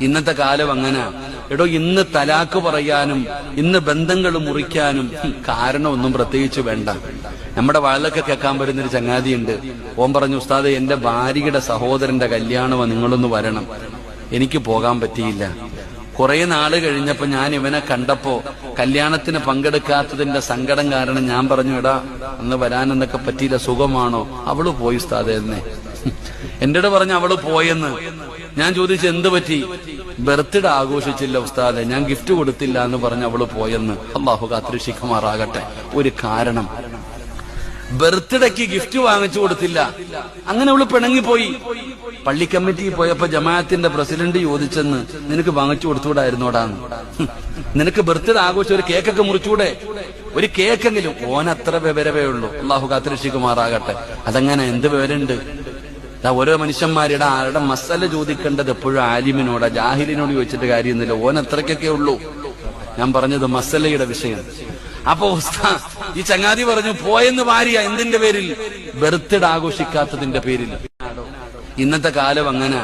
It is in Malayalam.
ഇന്നത്തെ കാലം അങ്ങനെ. എടോ, ഇന്ന് തലാക്ക് പറയാനും ഇന്ന് ബന്ധങ്ങൾ മുറിക്കാനും കാരണമൊന്നും പ്രത്യേകിച്ച് വേണ്ട. നമ്മുടെ വാഴലൊക്കെ കേൾക്കാൻ വരുന്നൊരു ചങ്ങാതിയുണ്ട്. ഓൻ പറഞ്ഞു, ഉസ്താദെ, എന്റെ ഭാര്യയുടെ സഹോദരന്റെ കല്യാണമാണ്, നിങ്ങളൊന്ന് വരണം. എനിക്ക് പോകാൻ പറ്റിയില്ല. കുറെ നാള് കഴിഞ്ഞപ്പോ ഞാൻ ഇവനെ കണ്ടപ്പോ കല്യാണത്തിന് പങ്കെടുക്കാത്തതിന്റെ സങ്കടം കാരണം ഞാൻ പറഞ്ഞു, എടാ അന്ന് വരാനെന്നൊക്കെ പറ്റിയില്ല, സുഖമാണോ? അവള് പോയി ഉസ്താദെ എന്നെ. എന്റെ പറഞ്ഞു അവള് പോയെന്ന്. ഞാൻ ചോദിച്ചു, എന്ത് പറ്റി? ബർത്ത്ഡേ ആഘോഷിച്ചില്ല ഉസ്താദെ, ഞാൻ ഗിഫ്റ്റ് കൊടുത്തില്ല എന്ന് പറഞ്ഞ് അവള് പോയെന്ന്. അല്ലാഹു കാത്തുരക്ഷിക്കുമാറാകട്ടെ. ഒരു കാരണം, ബർത്ത്ഡേക്ക് ഗിഫ്റ്റ് വാങ്ങിച്ചു കൊടുത്തില്ല, അങ്ങനെ അവള് പിണങ്ങിപ്പോയി. പള്ളി കമ്മിറ്റി പോയപ്പോ ജമാഅത്തിന്റെ പ്രസിഡന്റ് ചോദിച്ചെന്ന്, നിനക്ക് വാങ്ങിച്ചു കൊടുത്തുകൂടായിരുന്നോടാന്ന്? നിനക്ക് ബർത്ത്ഡേ ആഘോഷിച്ച് ഒരു കേക്കൊക്കെ മുറിച്ചൂടെ? ഒരു കേക്കെങ്കിലും. ഓനത്ര വിവരവേ ഉള്ളൂ. അല്ലാഹു കാത്തുരക്ഷിക്കുമാറാകട്ടെ. അതങ്ങനെ എന്ത് വിവരമുണ്ട്? ഓരോ മനുഷ്യന്മാരുടെ ആരുടെ മസല ചോദിക്കേണ്ടത് എപ്പോഴും ആലിമിനോടാ, ജാഹിലിനോട് ചോദിച്ചിട്ട് കാര്യമൊന്നുമില്ല. ഓൻ അത്രയ്ക്കൊക്കെ ഉള്ളൂ. ഞാൻ പറഞ്ഞത് മസലയുടെ വിഷയം. അപ്പൊ ഈ ചങ്ങാതി പറഞ്ഞു, പോയെന്ന് ഭാര്യ. എന്തിന്റെ പേരിൽ? ബർത്ത്ഡേ ആഘോഷിക്കാത്തതിന്റെ പേരിൽ. ഇന്നത്തെ കാലം അങ്ങനെ.